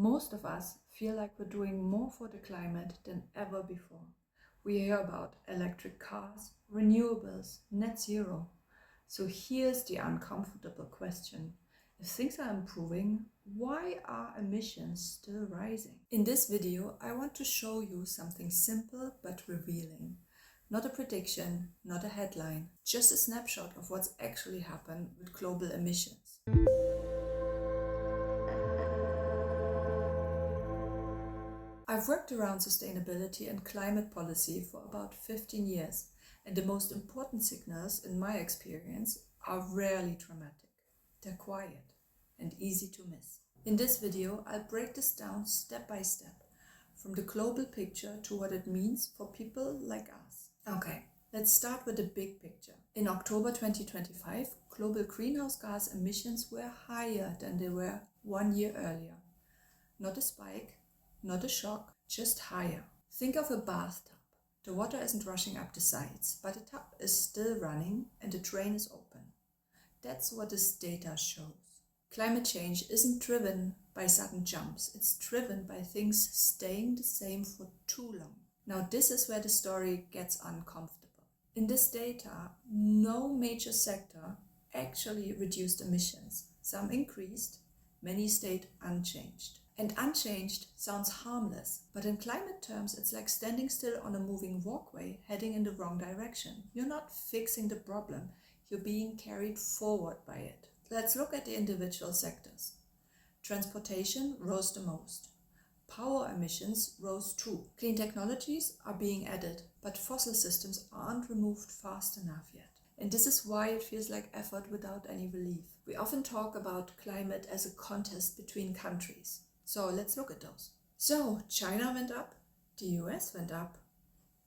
Most of us feel like we're doing more for the climate than ever before. We hear about electric cars, renewables, net zero. So here's the uncomfortable question. If things are improving, why are emissions still rising? In this video, I want to show you something simple but revealing. Not a prediction, not a headline, just a snapshot of what's actually happened with global emissions. I've worked around sustainability and climate policy for about 15 years, and the most important signals, in my experience, are rarely dramatic. They're quiet and easy to miss. In this video, I'll break this down step by step, from the global picture to what it means for people like us. Okay, let's start with the big picture. In October 2025, global greenhouse gas emissions were higher than they were 1 year earlier. Not a spike, not a shock, just higher. Think of a bathtub. The water isn't rushing up the sides, but the tub is still running and the drain is open. That's what this data shows. Climate change isn't driven by sudden jumps. It's driven by things staying the same for too long. Now this is where the story gets uncomfortable. In this data, no major sector actually reduced emissions. Some increased, many stayed unchanged. And unchanged sounds harmless, but in climate terms, it's like standing still on a moving walkway heading in the wrong direction. You're not fixing the problem, you're being carried forward by it. Let's look at the individual sectors. Transportation rose the most. Power emissions rose too. Clean technologies are being added, but fossil systems aren't removed fast enough yet. And this is why it feels like effort without any relief. We often talk about climate as a contest between countries. So let's look at those. So China went up, the US went up,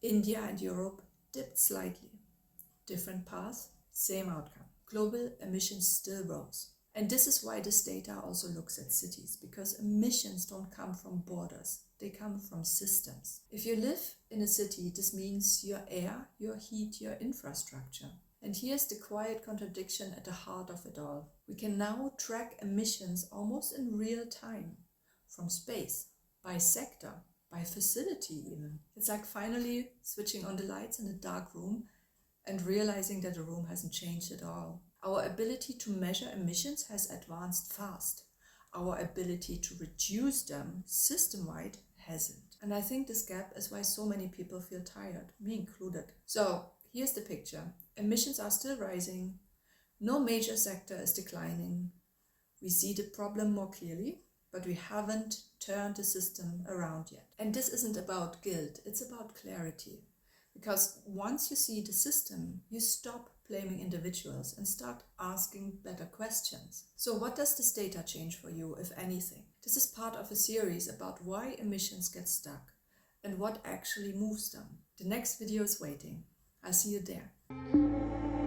India and Europe dipped slightly. Different paths, same outcome. Global emissions still rose. And this is why this data also looks at cities, because emissions don't come from borders, they come from systems. If you live in a city, this means your air, your heat, your infrastructure. And here's the quiet contradiction at the heart of it all. We can now track emissions almost in real time. From space, by sector, by facility even. It's like finally switching on the lights in a dark room and realizing that the room hasn't changed at all. Our ability to measure emissions has advanced fast. Our ability to reduce them system-wide hasn't. And I think this gap is why so many people feel tired, me included. So here's the picture. Emissions are still rising. No major sector is declining. We see the problem more clearly, but we haven't turned the system around yet. And this isn't about guilt, it's about clarity. Because once you see the system, you stop blaming individuals and start asking better questions. So what does this data change for you, if anything? This is part of a series about why emissions get stuck and what actually moves them. The next video is waiting. I'll see you there.